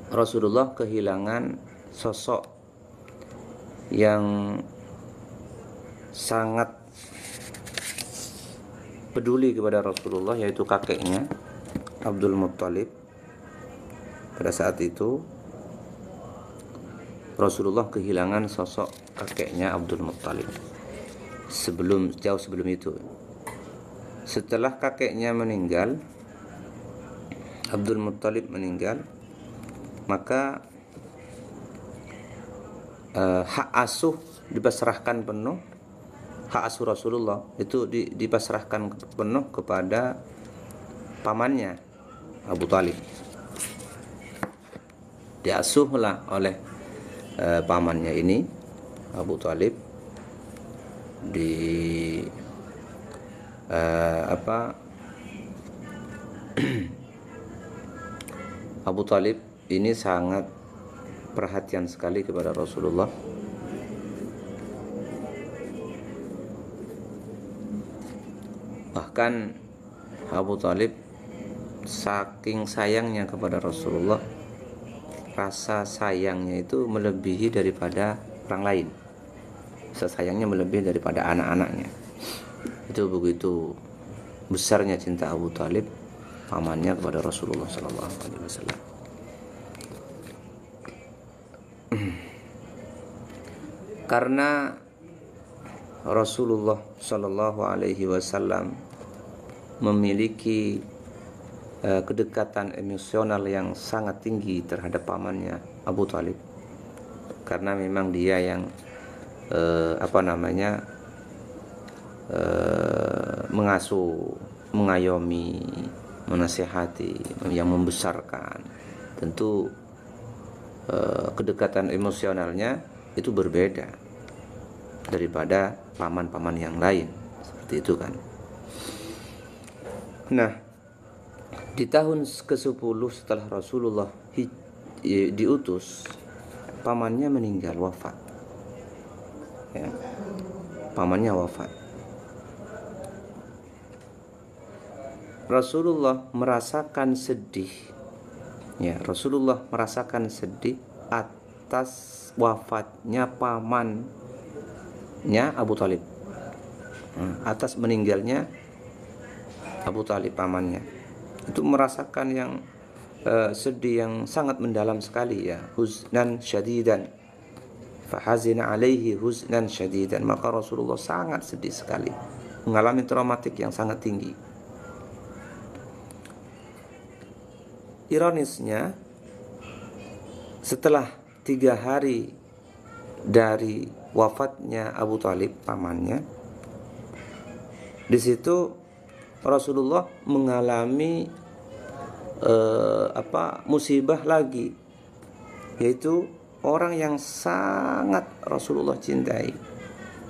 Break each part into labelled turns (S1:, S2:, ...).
S1: Rasulullah kehilangan sosok yang sangat peduli kepada Rasulullah, yaitu kakeknya Abdul Muttalib. Pada saat itu Rasulullah kehilangan sosok kakeknya Abdul Muttalib. Jauh sebelum itu, setelah kakeknya meninggal, Abdul Muttalib meninggal, maka hak asuh dipasrahkan penuh. Hak asuh Rasulullah itu dipasrahkan penuh kepada pamannya Abu Talib. Diasuhlah oleh pamannya ini Abu Talib di Abu Talib ini sangat perhatian sekali kepada Rasulullah. Bahkan Abu Talib saking sayangnya kepada Rasulullah, rasa sayangnya itu melebihi daripada orang lain. Rasa sayangnya melebihi daripada anak-anaknya. Itu begitu besarnya cinta Abu Talib, pamannya, kepada Rasulullah SAW. Karena Rasulullah SAW memiliki kedekatan emosional yang sangat tinggi terhadap pamannya Abu Talib, karena memang dia yang mengasuh, mengayomi, menasihati, yang membesarkan. Tentu kedekatan emosionalnya itu berbeda daripada paman-paman yang lain, seperti itu kan. Nah, di tahun ke-10 setelah Rasulullah diutus, pamannya meninggal, wafat. Ya, pamannya wafat. Rasulullah merasakan sedih. Ya, Rasulullah merasakan sedih atas wafatnya pamannya Abu Talib, atas meninggalnya Abu Talib, pamannya. Itu merasakan yang sedih yang sangat mendalam sekali, ya, huznan syadidan, fahazina alaihi huznan syadidan. Maka Rasulullah sangat sedih sekali, mengalami traumatik yang sangat tinggi. Ironisnya, setelah 3 hari dari wafatnya Abu Talib, pamannya, di situ Rasulullah mengalami musibah lagi, yaitu orang yang sangat Rasulullah cintai,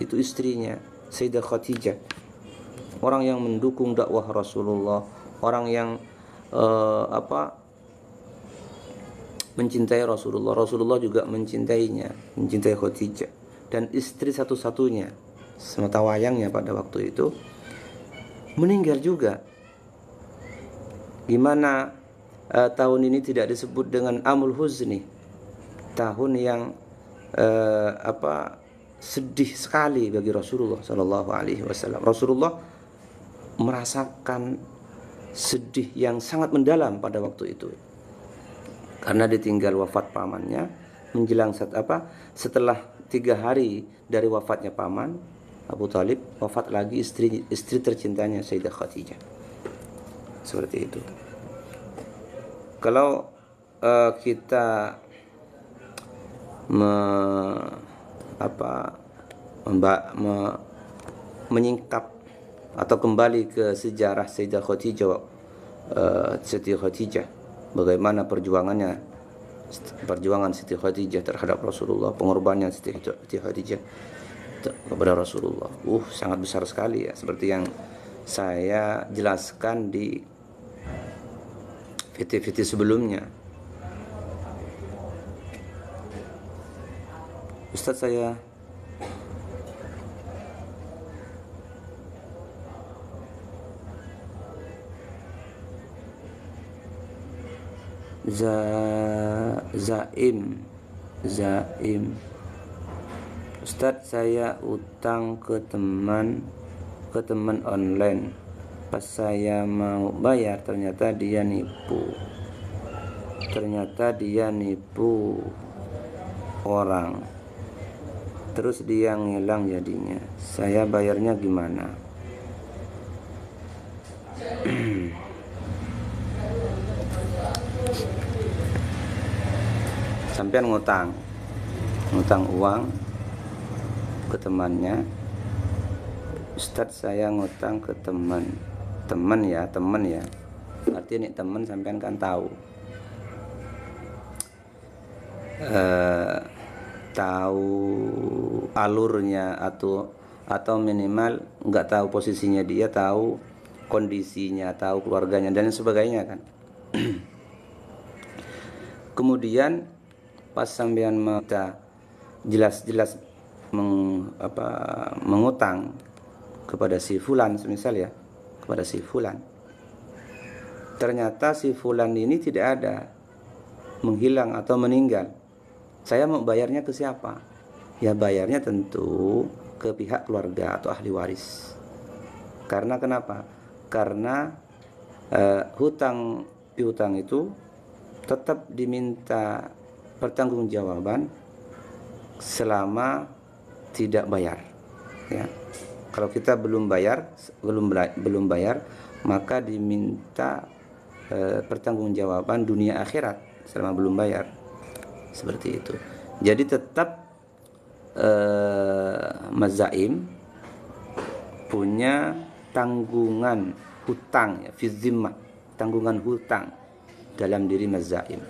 S1: itu istrinya Sayyidah Khadijah, orang yang mendukung dakwah Rasulullah, orang yang mencintai Rasulullah. Rasulullah juga mencintainya, mencintai Khadijah, dan istri satu-satunya semata wayangnya pada waktu itu meninggal juga. Gimana tahun ini tidak disebut dengan Amul Huzni, tahun yang sedih sekali bagi Rasulullah SAW. Rasulullah merasakan sedih yang sangat mendalam pada waktu itu, karena ditinggal wafat pamannya. Menjelang setelah 3 hari dari wafatnya paman Abu Talib, wafat lagi istri tercintanya Sayyidah Khadijah. Seperti itu. Kalau kita menyingkap atau kembali ke sejarah Sayyidah Khadijah, Siti Khadijah, bagaimana perjuangan Siti Khadijah terhadap Rasulullah, pengorbanan Siti Khadijah kepada Rasulullah, sangat besar sekali, ya, seperti yang saya jelaskan di video sebelumnya. Ustaz, saya Zaim. Ustadz, saya utang ke teman online. Pas saya mau bayar ternyata dia nipu orang. Terus dia ngilang jadinya. Saya bayarnya gimana? Sampean ngutang uang ke temannya. Ustadz, saya ngutang ke teman ya. Artinya nih teman sampean kan tahu alurnya atau minimal nggak tahu posisinya dia, tahu kondisinya, tahu keluarganya dan sebagainya kan. Kemudian pas sampean minta jelas-jelas mengutang kepada si fulan semisal ya, kepada si fulan, ternyata si fulan ini tidak ada, menghilang atau meninggal. Saya mau bayarnya ke siapa? Ya bayarnya tentu ke pihak keluarga atau ahli waris. Karena kenapa? Karena hutang piutang itu tetap diminta pertanggungjawaban selama tidak bayar ya. Kalau kita belum bayar maka diminta pertanggungjawaban dunia akhirat selama belum bayar, seperti itu. Jadi tetap mazaim punya tanggungan hutang ya, fi zimmah, tanggungan hutang dalam diri mazaim.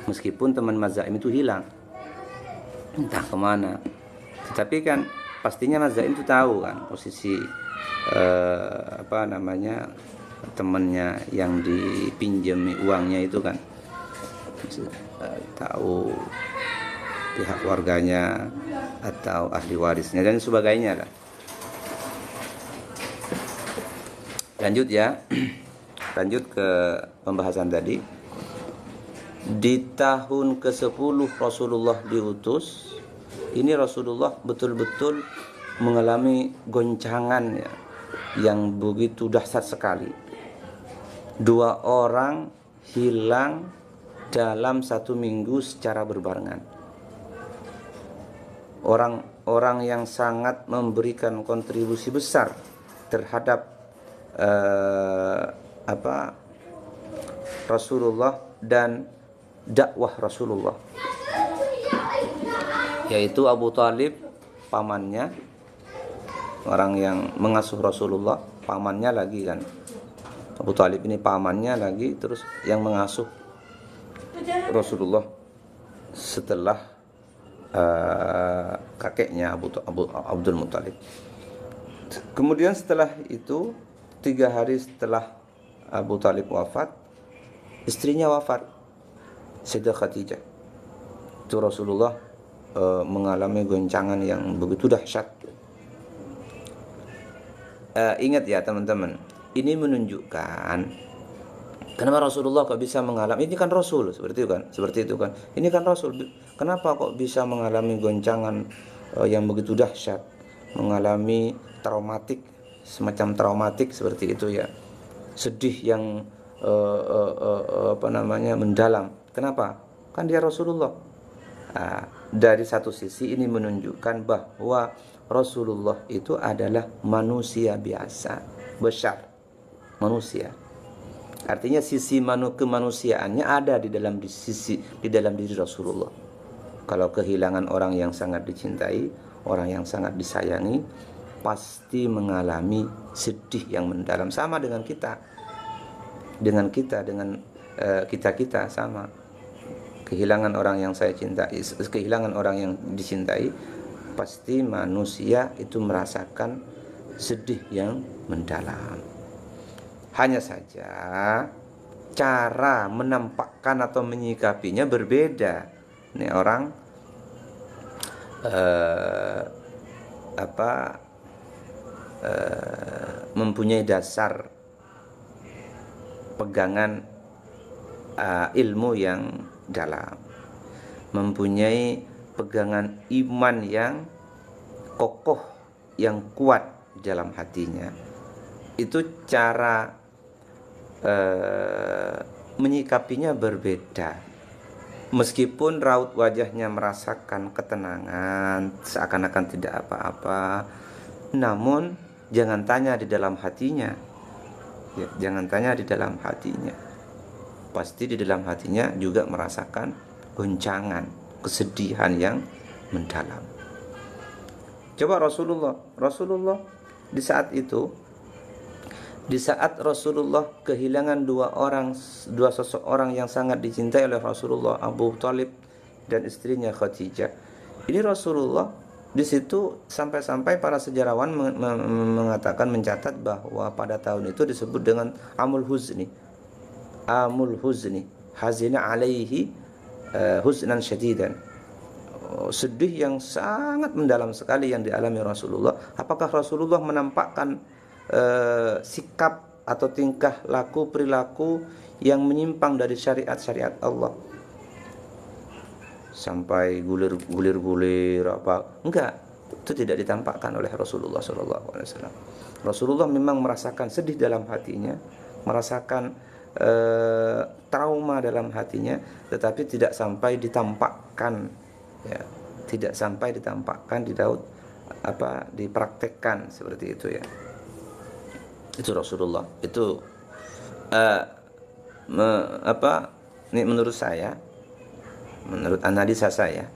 S1: Meskipun teman mazaim itu hilang, entah kemana, tetapi kan pastinya mazaim itu tahu kan posisi temannya yang dipinjami uangnya itu kan, tahu pihak keluarganya atau ahli warisnya dan sebagainya lah. Lanjut ya. Lanjut ke pembahasan tadi. Di tahun ke-10 Rasulullah diutus, ini Rasulullah betul-betul mengalami goncangan ya, yang begitu dahsyat sekali. 2 orang hilang dalam 1 minggu secara berbarengan. Orang yang sangat memberikan kontribusi besar terhadap Rasulullah dan dakwah Rasulullah, yaitu Abu Talib, pamannya, orang yang mengasuh Rasulullah, pamannya lagi kan. Abu Talib ini pamannya lagi, terus yang mengasuh Rasulullah setelah kakeknya Abdul Muttalib. Kemudian setelah itu 3 hari setelah Abu Talib wafat, istrinya wafat, Sayyidah Khadijah. Itu Rasulullah mengalami goncangan yang begitu dahsyat. Ingat ya teman-teman, ini menunjukkan kenapa Rasulullah kok bisa mengalami, ini kan Rasul seperti itu kan. Ini kan Rasul, kenapa kok bisa mengalami goncangan yang begitu dahsyat, mengalami traumatik, semacam traumatik seperti itu ya, sedih yang mendalam. Kenapa? Kan dia Rasulullah. Dari satu sisi ini menunjukkan bahwa Rasulullah itu adalah manusia biasa, besar, manusia. Artinya sisi kemanusiaannya ada di dalam diri Rasulullah. Kalau kehilangan orang yang sangat dicintai, orang yang sangat disayangi, pasti mengalami sedih yang mendalam, sama dengan kita, dengan kita sama. Kehilangan orang yang saya cintai, kehilangan orang yang dicintai, pasti manusia itu merasakan sedih yang mendalam. Hanya saja cara menampakkan atau menyikapinya berbeda. Ini orang mempunyai dasar pegangan ilmu yang dalam. mempunyai pegangan iman yang kokoh, yang kuat dalam hatinya, itu cara menyikapinya berbeda. Meskipun raut wajahnya merasakan ketenangan, seakan-akan tidak apa-apa, namun jangan tanya di dalam hatinya. Ya, jangan tanya di dalam hatinya. Pasti di dalam hatinya juga merasakan goncangan, kesedihan yang mendalam. Coba Rasulullah di saat itu, di saat Rasulullah kehilangan dua seseorang yang sangat dicintai oleh Rasulullah, Abu Thalib dan istrinya Khadijah. Ini Rasulullah di situ sampai-sampai para sejarawan mengatakan, mencatat bahwa pada tahun itu disebut dengan Amul Huzni. Amul Huzni, hazina alaihi huznan syadidan. Sedih yang sangat mendalam sekali yang dialami Rasulullah. Apakah Rasulullah menampakkan sikap atau tingkah laku perilaku yang menyimpang dari syariat-syariat Allah sampai gulir apa? Enggak, itu tidak ditampakkan oleh Rasulullah SAW. Rasulullah memang merasakan sedih dalam hatinya, merasakan trauma dalam hatinya, tetapi tidak sampai ditampakkan, ya, tidak sampai ditampakkan dipraktekkan seperti itu, ya. Itu Rasulullah. Itu ini menurut saya, menurut analisa saya,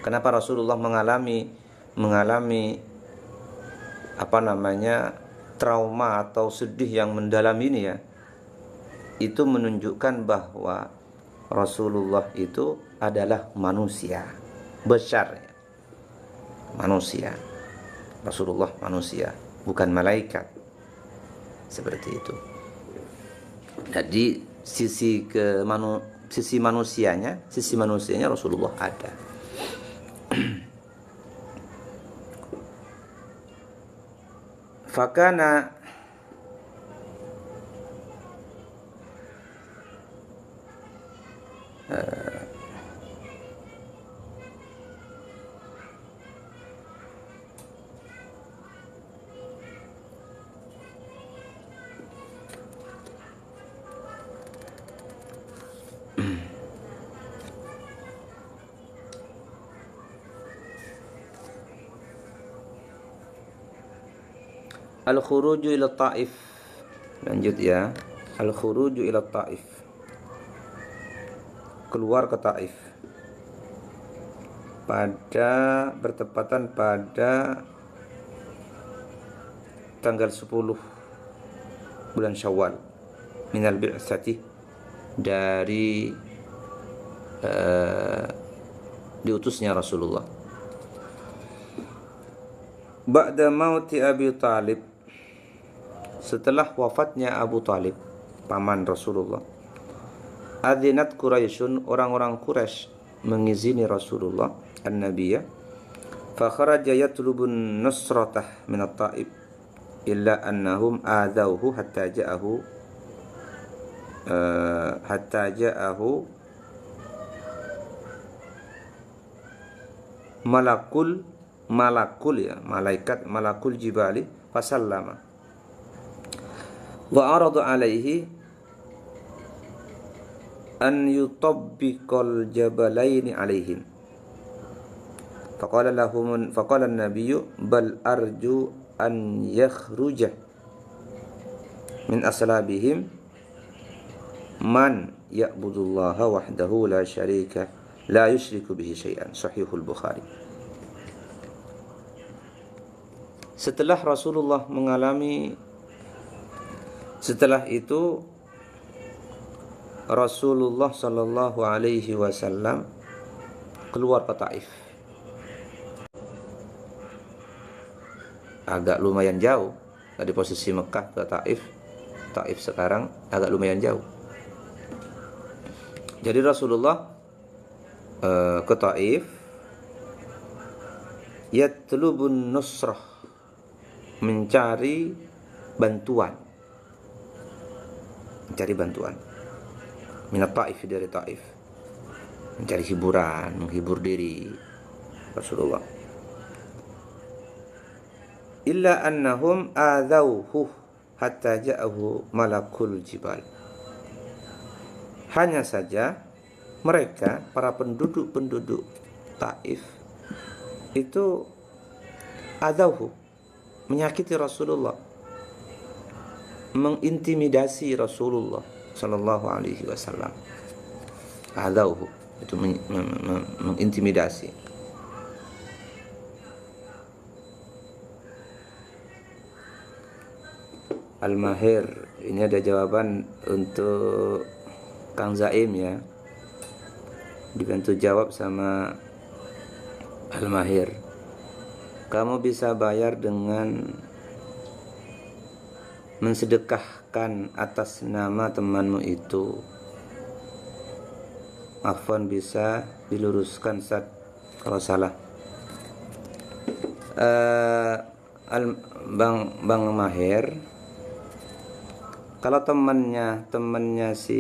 S1: kenapa Rasulullah mengalami trauma atau sedih yang mendalam ini, ya. Itu menunjukkan bahwa Rasulullah itu adalah manusia besar, ya. Manusia. Rasulullah manusia, bukan malaikat. Seperti itu. Jadi sisi manusianya Rasulullah ada. Fakana al-khuruju ila Taif. Lanjut, ya. Al-khuruju ila Taif. Keluar ke Taif. Bertepatan pada tanggal 10 bulan Syawal minal bi'tsati, dari diutusnya Rasulullah. Ba'da mauti Abi Thalib, setelah wafatnya Abu Thalib, paman Rasulullah. Adzinat Quraisyun, orang-orang Quraisy mengizini Rasulullah an-nabiyya, fa kharaja yatlubun nusratah min at-Taif illa annahum adzauhu hatta ja'ahu malakul jibali fasallama wa arada alaihi an yutabbiqal jabalaini alaihim faqala an-nabiyyu bal arju an yakhruja min aslabihim man ya'budullaha wahdahu la syarika la yusyriku bihi syai'an. Sahihul Bukhari. Setelah itu Rasulullah sallallahu alaihi wasallam keluar ke Taif. Agak lumayan jauh dari posisi Mekah ke Taif. Taif sekarang agak lumayan jauh. Jadi Rasulullah ke Taif yatlubun nusrah, mencari bantuan minat Taif, dari Taif. mencari hiburan, menghibur diri Rasulullah. Illa annahum adzauhu hatta ja'ahu malakul jibal. Hanya saja mereka, para penduduk Taif itu adzauhu, menyakiti Rasulullah, mengintimidasi Rasulullah sallallahu alaihi wasallam. Adzauhu itu mengintimidasi. Al-Mahir, ini ada jawaban untuk Kang Zaim ya. Dibantu jawab sama Al-Mahir. Kamu bisa bayar dengan mensedekahkan atas nama temanmu itu. Afwan, bisa diluruskan Ustaz kalau salah. Bang Mahir, kalau temannya si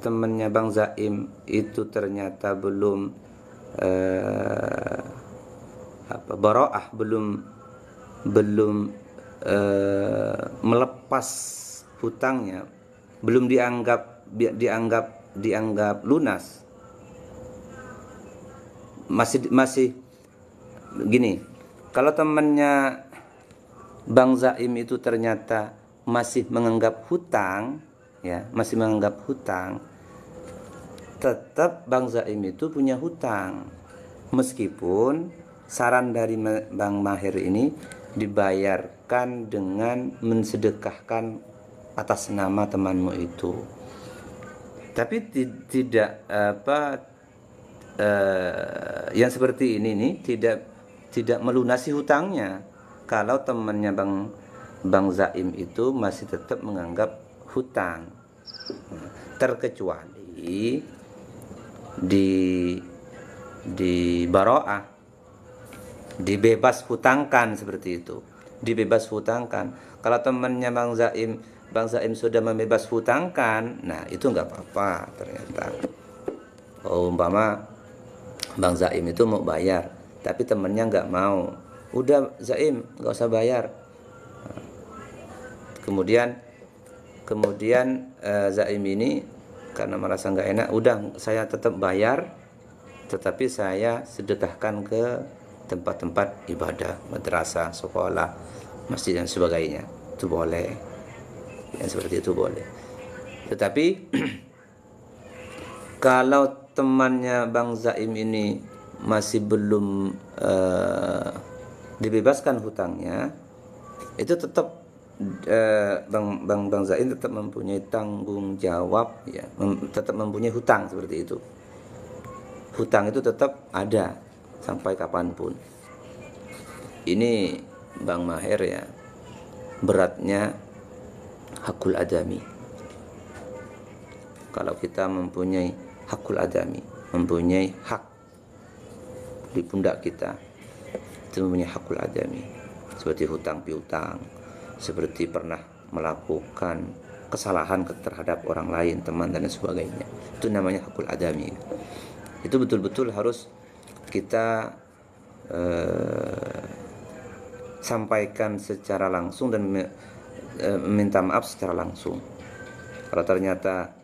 S1: temannya Bang Zaim itu ternyata belum bara'ah, belum melepas hutangnya, belum dianggap lunas, masih gini. Kalau temannya Bang Zaim itu ternyata masih menganggap hutang, ya, masih menganggap hutang, tetap Bang Zaim itu punya hutang, meskipun saran dari Bang Mahir ini dibayarkan dengan mensedekahkan atas nama temanmu itu. Tapi tidak yang seperti ini nih tidak melunasi hutangnya kalau temannya Bang Zaim itu masih tetap menganggap hutang, terkecuali di baro'ah, dibebas hutangkan, seperti itu, dibebas hutangkan. Kalau temannya Bang Zaim sudah membebas hutangkan, nah itu nggak apa-apa ternyata. Umpama Bang Zaim itu mau bayar, tapi temannya nggak mau, udah Zaim nggak usah bayar. Kemudian Zaim ini karena merasa nggak enak, udah saya tetap bayar, tetapi saya sedekahkan ke tempat-tempat ibadah, madrasah, sekolah, masjid dan sebagainya. Itu boleh, yang seperti itu boleh. Tetapi kalau temannya Bang Zaim ini masih belum dibebaskan hutangnya, itu tetap Bang Zain tetap mempunyai tanggung jawab, ya, tetap mempunyai hutang, seperti itu. Hutang itu tetap ada sampai kapanpun. Ini Bang Mahir ya, beratnya hakul adami. Kalau kita mempunyai hakul adami, mempunyai hak di pundak kita, itu mempunyai hakul adami, seperti hutang piutang, seperti pernah melakukan kesalahan terhadap orang lain, teman dan sebagainya. Itu namanya hakul adami. Itu betul-betul harus kita sampaikan secara langsung dan minta maaf secara langsung. Kalau ternyata